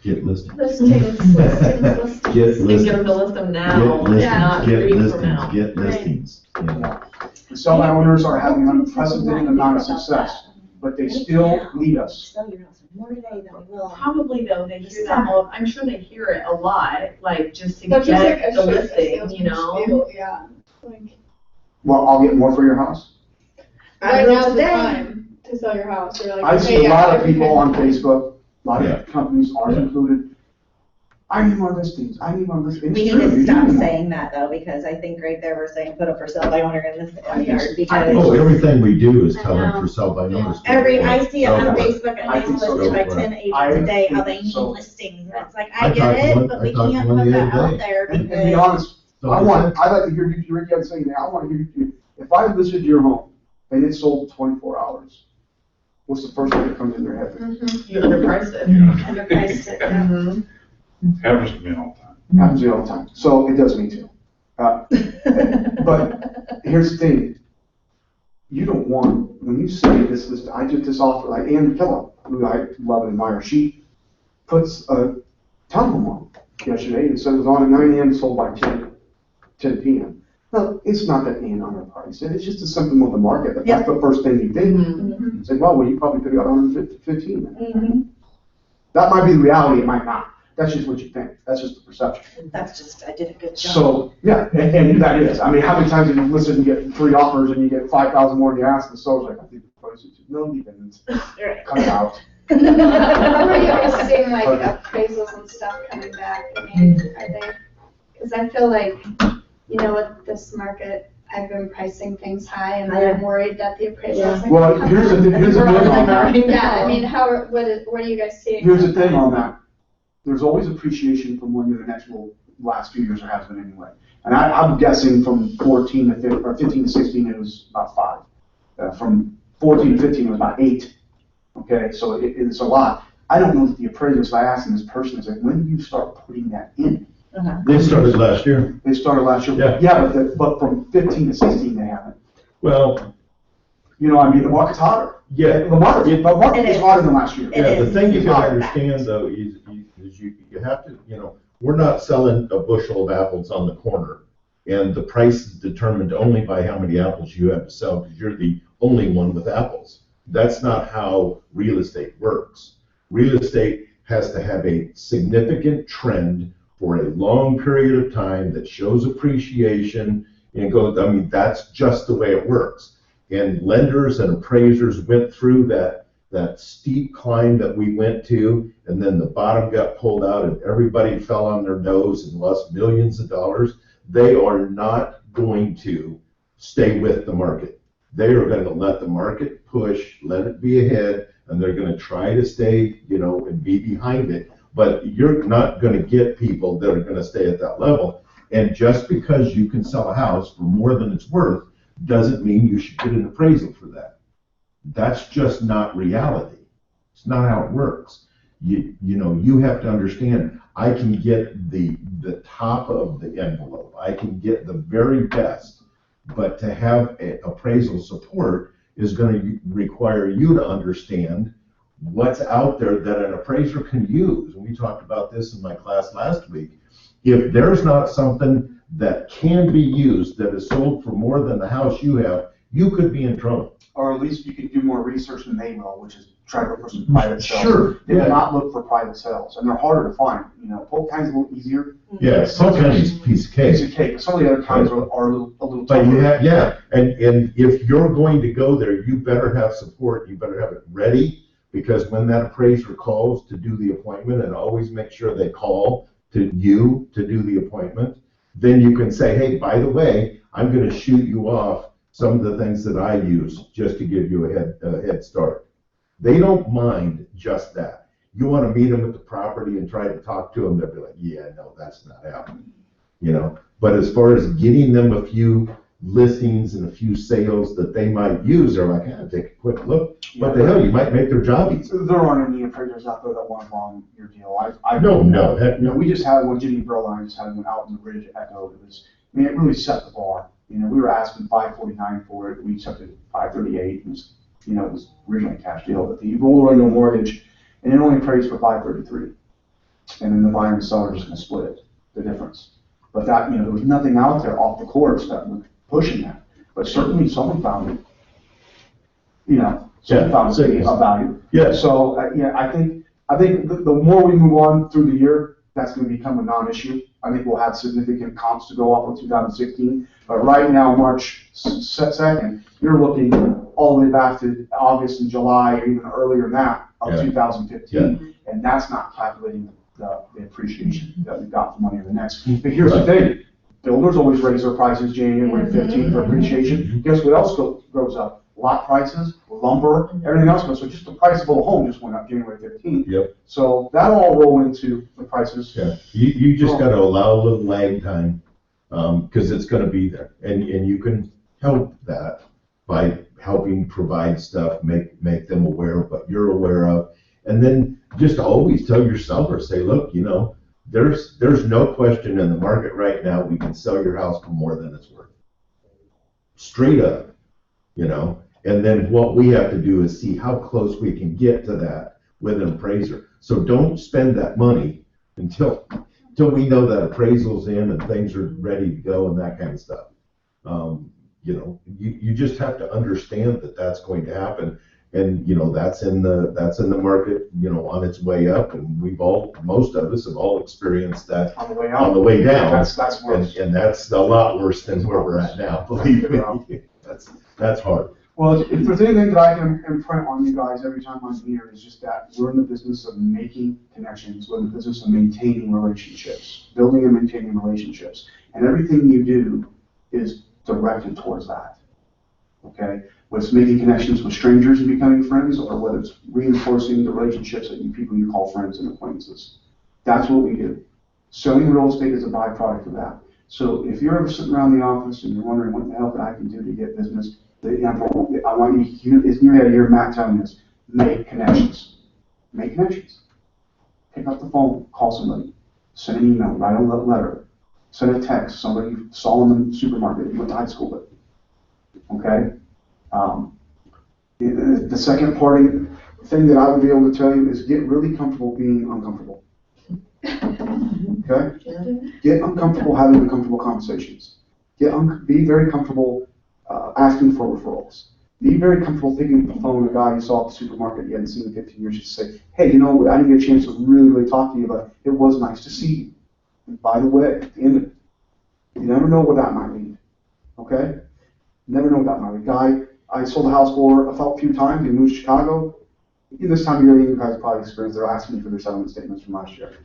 get listed. Listings. Get and get them to list them now, not Get 3 listings, from now. get Right. listings. Yeah. The seller owners are having an unprecedented amount of success, but they still lead us. Sell your house more today than we will. Probably though, they hear that all, I'm sure they hear it a lot, like just to But just like get a the short listing, you know? spiel, yeah. Like, Well, I'll get more for your house. right I now's will the today. time to sell your house. You're like, I okay, see a yeah, lot of everything. people on Facebook, a lot Yeah. of companies, ours Yeah. included. I need more listings, I need more listings. We It's need true, to you stop do. saying that though, because I think right there we're saying put up for sale by owner in the yard Oh, because everything we do is telling for sell by numbers. I see it on Yeah. Facebook and I it's think so, listed by too. 10 agents I a day, how they think need so. listings. And it's like, I I talked get to it, one- but I we talked to can't one put the that other out day. there And to be because. honest, So I'd like to hear you, Ricky, I'm saying that, I want to hear you, if I listed your home and it sold 24 hours, what's the first thing that comes in your head? You underpriced it. Underpriced it, yeah. Mhm. Happens to me all the time. Happens to me all the time, so it does me too. But here's the thing, you don't want, when you say this, I did this offer, like Ann McKillop, who I love and admire, she puts a townhome on yesterday, and said it was on at 9 AM, sold by 10 PM. No, it's not that Ann underpriced it, it's just a symptom of the market, but that's the first thing you think. Mhm. You say, well, you probably could have got 115 then. Mhm. That might be the reality, it might not. That's just what you think, that's just the perception. That's just, I did a good job. So, yeah, and that is, I mean, how many times have you listened and get 3 offers and you get 5,000 more than you asked, and the seller's like, I think the price is too, no, you didn't, Right. cut it out. Are you guys seeing like appraisals and stuff coming back? I mean, are they, because I feel like, you know, with this market, I've been pricing things high and I'm worried that the appraisals are. Well, here's the thing on that, Yeah, I mean, what are you guys seeing? here's the thing on that, there's always appreciation from one year to the next, well, last few years there has been anyway. And I'm guessing from 14 to 15, or 15 to 16, it was about 5. From 14 to 15, it was about 8. Okay, so it's a lot. I don't know that the appraisers, I asked them this person, is like, when do you start putting that in? They started last year. They started last year. Yeah. Yeah, but from 15 to 16, they haven't. Well, You know, I mean, the market's hotter. yeah. The market It is is. hotter than last year. It Yeah, the is. thing you gotta Hard understand though is you have to, we're not selling a bushel of apples on the corner. And the price is determined only by how many apples you have to sell because you're the only one with apples. That's not how real estate works. Real estate has to have a significant trend for a long period of time that shows appreciation and goes, I mean, that's just the way it works. And lenders and appraisers went through that steep climb that we went to, and then the bottom got pulled out and everybody fell on their nose and lost millions of dollars. They are not going to stay with the market. They are going to let the market push, let it be ahead, and they're going to try to stay, and be behind it. But you're not going to get people that are going to stay at that level. And just because you can sell a house for more than it's worth doesn't mean you should get an appraisal for that. That's just not reality. It's not how it works. You have to understand, I can get the top of the envelope. I can get the very best, but to have appraisal support is going to require you to understand what's out there that an appraiser can use. And we talked about this in my class last week. If there's not something that can be used that is sold for more than the house you have, you could be in trouble. Or at least you can do more research than they will, which is try to look for some private sales. Sure. They will not look for private sales, and they're harder to find. Polk County's a little easier. Yeah, Polk County's a piece of cake. Piece of cake. Some of the other counties are a little But tougher. and if you're going to go there, you better have support. You better have it ready, because when that appraiser calls to do the appointment, and always make sure they call to you to do the appointment, then you can say, hey, by the way, I'm going to shoot you off some of the things that I use just to give you a head start. They don't mind just that. You want to meet them at the property and try to talk to them, they'll be like, yeah, no, that's not happening. But as far as getting them a few listings and a few sales that they might use, they're like, take a quick look. What the hell, you might make their job easier. There aren't any appraisers out there that want to bomb your deal. No, heck no. We just had one, Jimmy Burl and I just had one out in the Ridge Echo. It really set the bar. We were asking $549 for it. We accepted $538. It was originally a cash deal, but you roll into a mortgage, and it only appraised for $533. And then the buyer and seller are just going to split it, the difference. But that, there was nothing out there off the courts that was pushing that. But certainly someone found it. Someone found it of value. Yeah. So I think the more we move on through the year, that's going to become a non-issue. I think we'll have significant comps to go off of 2016. But right now, March 2nd, you're looking all the way back to August and July, or even earlier than that, of 2015. And that's not calculating the appreciation that we've got for money in the next. But here's the thing. Builders always raise their prices January 15th for appreciation. Guess what else goes up? Lot prices, lumber, everything else goes. So just the price of a home just went up January 15th. Yep. So that'll all roll into the prices. Yeah. You just got to allow a little lag time, because it's going to be there, and you can help that by helping provide stuff, make them aware of what you're aware of, and then just always tell your seller, say, look, there's no question in the market right now we can sell your house for more than it's worth. Straight up, and then what we have to do is see how close we can get to that with an appraiser. So don't spend that money until we know that appraisal's in and things are ready to go and that kind of stuff. You just have to understand that that's going to happen, and that's in the market, on its way up, and most of us have all experienced that On the way on out. the way down. That's worse. And that's a lot worse than where we're at now, believe me. That's hard. Well, if there's anything that I can imprint on you guys every time I'm here, is just that we're in the business of making connections. We're in the business of maintaining relationships, building and maintaining relationships. And everything you do is directed towards that. Okay? Whether it's making connections with strangers and becoming friends, or whether it's reinforcing the relationships that people you call friends and acquaintances. That's what we do. Selling real estate is a byproduct of that. So if you're ever sitting around the office and you're wondering what the hell I can do to get business, I want you, it's in your head, hear Matt telling us, make connections. Make connections. Pick up the phone, call somebody, send an email, write a letter, send a text, somebody you saw in the supermarket you went to high school with. Okay? The second thing that I would be able to tell you is get really comfortable being uncomfortable. Okay? Get uncomfortable having uncomfortable conversations. Be very comfortable asking for referrals. Be very comfortable picking up the phone with a guy you saw at the supermarket you hadn't seen in 15 years, just say, hey, I didn't get a chance to really talk to you, but it was nice to see you. And by the way, at the end of it, you never know where that might lead. Okay? Never know what that might lead. Guy I sold a house for a few times, he moved to Chicago. In this time of year, you guys probably experienced, they're asking me for their settlement statements from last year.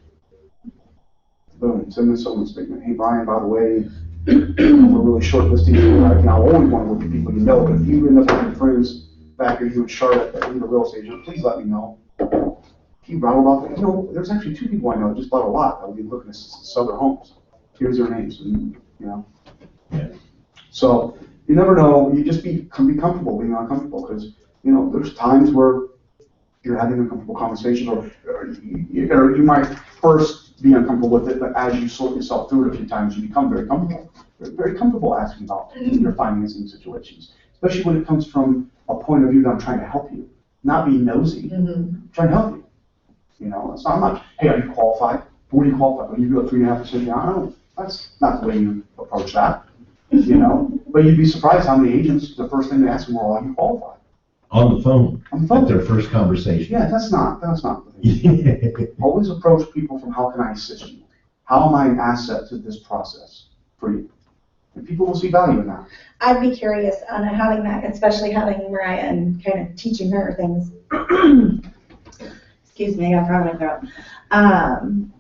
Boom, send me a settlement statement. Hey, Brian, by the way, we're really shortlisting you right now. I always want to look at people but if you end up having friends back here, you and Charlotte, that need a real estate agent, please let me know. He rattled off, there's actually 2 people I know that just bought a lot that will be looking to sell their homes. Here's their names, Yeah. So, you never know, you just be comfortable being uncomfortable, because You know, there's times where you're having uncomfortable conversations, or you might first be uncomfortable with it, but as you sort yourself through it a few times, you become very comfortable. Very comfortable asking about your financing situations, especially when it comes from a point of view that I'm trying to help you, not being nosy, trying to help you. You know, so I'm not, hey, are you qualified? What do you qualify? When you do a 3.5% down, that's not the way you approach that. You know, but you'd be surprised how many agents, the first thing they ask them, well, are you qualified? On the phone, On the phone. at their first conversation. Yeah, that's not the thing. Always approach people from how can I assist you? How am I an asset to this process for you? And people will see value in that. I'd be curious on having that, especially having Mariah and kind of teaching her things. Excuse me, I got a frog in my throat.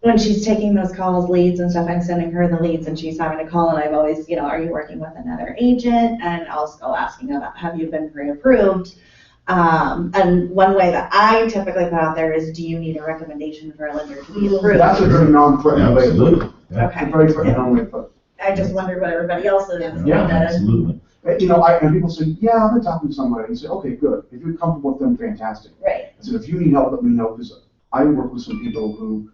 When she's taking those calls, leads and stuff, I'm sending her the leads and she's having to call, and I've always, you know, are you working with another agent? And also asking about, have you been pre-approved? And one way that I typically put out there is, do you need a recommendation for a lender to be approved? That's a very non-threatening way. Absolutely. Yeah. Okay. Very threatening way, but. I just wondered what everybody else is. Yeah, Absolutely. You know, and people say, yeah, I'm gonna talk to somebody. And say, okay, good. If you're comfortable with them, fantastic. Right. I said, if you need help, let me know, because I work with some people who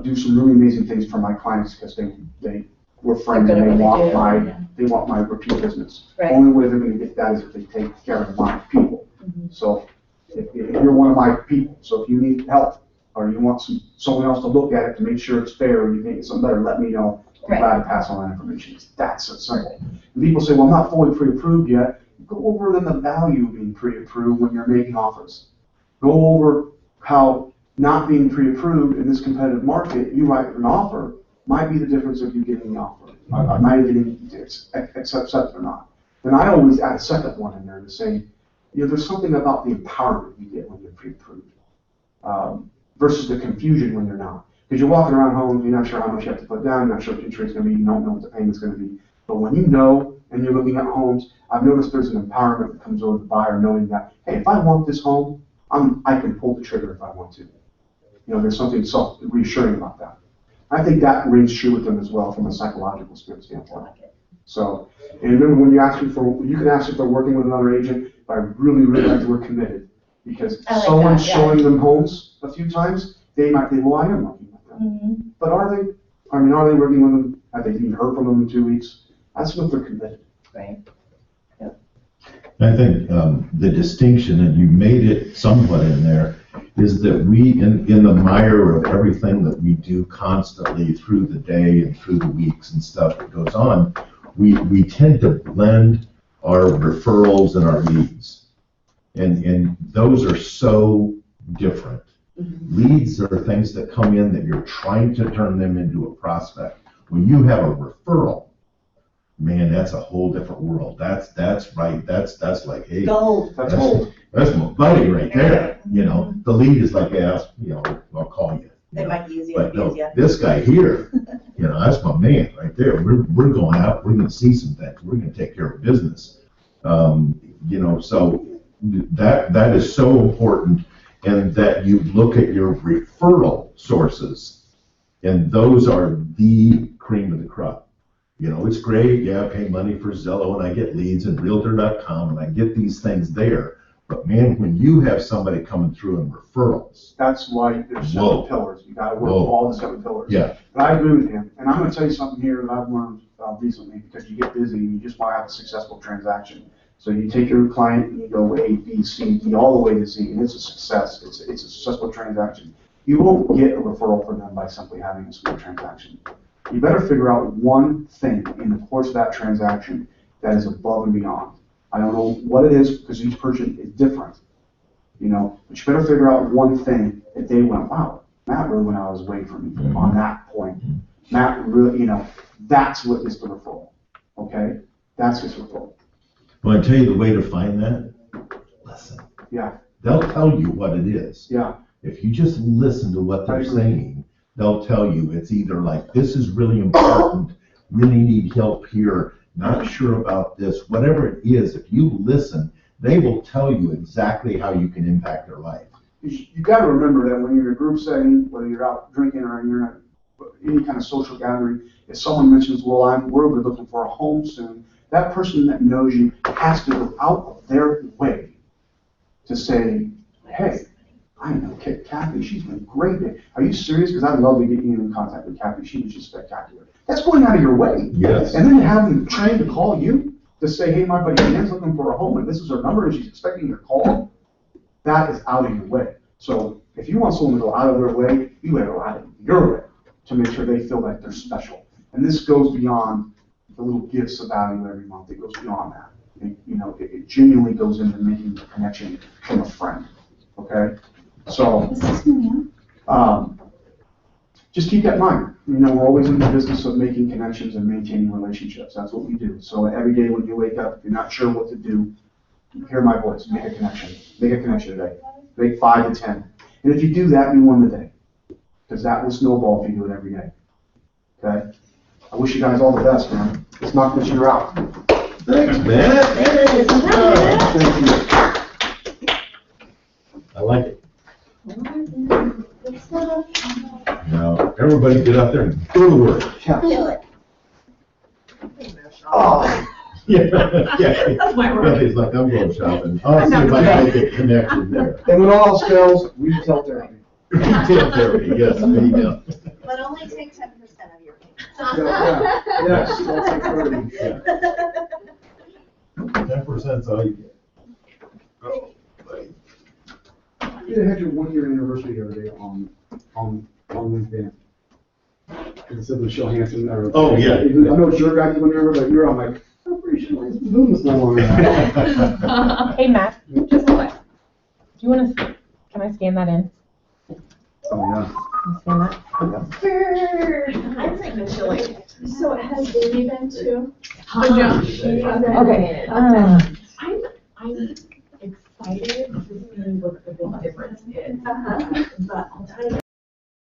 do some really amazing things for my clients because they were friends They're good and at what they do. they want my repeat business. Right. Only way they're gonna get that is if they take care of my people. Mhm. So if you're one of my people, so if you need help or you want someone else to look at it to make sure it's fair and you think it's something better, let me know. I'm Right. glad to pass on that information. It's that simple. And people say, well, I'm not fully pre-approved yet. Go over then the value of being pre-approved when you're making offers. Go over how not being pre-approved in this competitive market, you write an offer, might be the difference of you getting the offer. I might getting accepted or not. Then I always add a second one in there to say, you know, there's something about the empowerment you get when you're pre-approved versus the confusion when you're not. Because you're walking around home, you're not sure how much you have to put down, you're not sure what the interest is going to be, you don't know what the payment's going to be. But when you know and you're looking at homes, I've noticed there's an empowerment that comes over the buyer knowing that, hey, if I want this home, I can pull the trigger if I want to. You know, there's something reassuring about that. I think that rings true with them as well from a psychological standpoint. So, and remember when you ask me you can ask if they're working with another agent, but I really, really like the word committed. Because I like someone's that, yeah. showing them homes a few times, they might think, well, I am working with them. Mhm. But are they working with them? Have they even heard from them in 2 weeks? That's what they're committed. Right. I think the distinction, and you made it somewhat in there, is that we, in the mire of everything that we do constantly through the day and through the weeks and stuff that goes on, we tend to blend our referrals and our leads. And those are so different. Leads are things that come in that you're trying to turn them into a prospect. When you have a referral, man, that's a whole different world. That's right. That's like, hey, Gold. That's gold. that's my buddy right there. You know, the lead is like, yeah, you know, I'll call you. They might use you, But no, abuse you. this guy here, you know, that's my man right there. We're going out. We're going to see some things. We're going to take care of business. You know, so that is so important, and that you look at your referral sources, and those are the cream of the crop. You know, it's great. Yeah, I pay money for Zillow and I get leads and Realtor.com and I get these things there. But man, when you have somebody coming through in referrals. That's why there's Whoa. 7 pillars. You gotta work Whoa. with all the 7 pillars. Yeah. But I agree with him. And I'm gonna tell you something here that I've learned recently, because you get busy and you just wanna have a successful transaction. So you take your client and you go A, B, C, D, all the way to Z, and it's a success. It's a successful transaction. You won't get a referral from them by simply having a smooth transaction. You better figure out one thing in the course of that transaction that is above and beyond. I don't know what it is, because each person is different, you know, but you better figure out one thing that they went, wow, Matt really went out of his way for me on that point. Matt really, you know, that's what is the referral, okay? That's his referral. Well, I tell you the way to find that, listen. Yeah. They'll tell you what it is. Yeah. If you just listen to what I they're agree. saying, they'll tell you it's either like, this is really important, really need help here, not sure about this, whatever it is. If you listen, they will tell you exactly how you can impact their life. You got to remember that when you're in a group setting, whether you're out drinking or you're in any kind of social gathering, if someone mentions, well, we're looking for a home soon, that person that knows you has to go out of their way to say, hey, I know Kathy, she's been great. Are you serious? Because I'd love to get you in contact with Kathy. She was just spectacular. That's going out of your way. Yes. And then you have them trained to call you to say, hey, my buddy Dan's looking for a home, and this is her number, and she's expecting your call. That is out of your way. So if you want someone to go out of their way, you gotta go out of your way to make sure they feel like they're special. And this goes beyond the little gifts of value every month. It goes beyond that. It genuinely goes into making a connection from a friend. Okay? So, just keep that in mind. We're always in the business of making connections and maintaining relationships. That's what we do. So every day when you wake up, if you're not sure what to do, hear my voice. Make a connection. Make a connection today. Make 5 to 10. And if you do that, you won the day. Because that will snowball if you do it every day. Okay? I wish you guys all the best, man. Let's knock this year out. Thanks, man. Thank you. I like it. Now, everybody get out there and do the work. Yeah. Oh. Yeah. That's my word. Kathy's like, I'm going shopping. I'll see if I can make a connection there. And when all else fails, retail therapy. Retail therapy, yes, there you go. But only take 10% of your Yeah. Yes, that's a 30. Yeah. 10% is all you get. You had your 1 year anniversary the other day on LinkedIn. Instead of Michelle Hansen. Oh, yeah. I know it's your guys' 1 year, but you're on like, I'm pretty sure he's been doing this no longer. Hey, Matt, just what? Do you want to, can I scan that in? Oh, yeah. Can you scan that? I'm thinking chili. So has Baby been too? Okay. I'm excited to see what the big difference is. Uh-huh. But I'll tell you.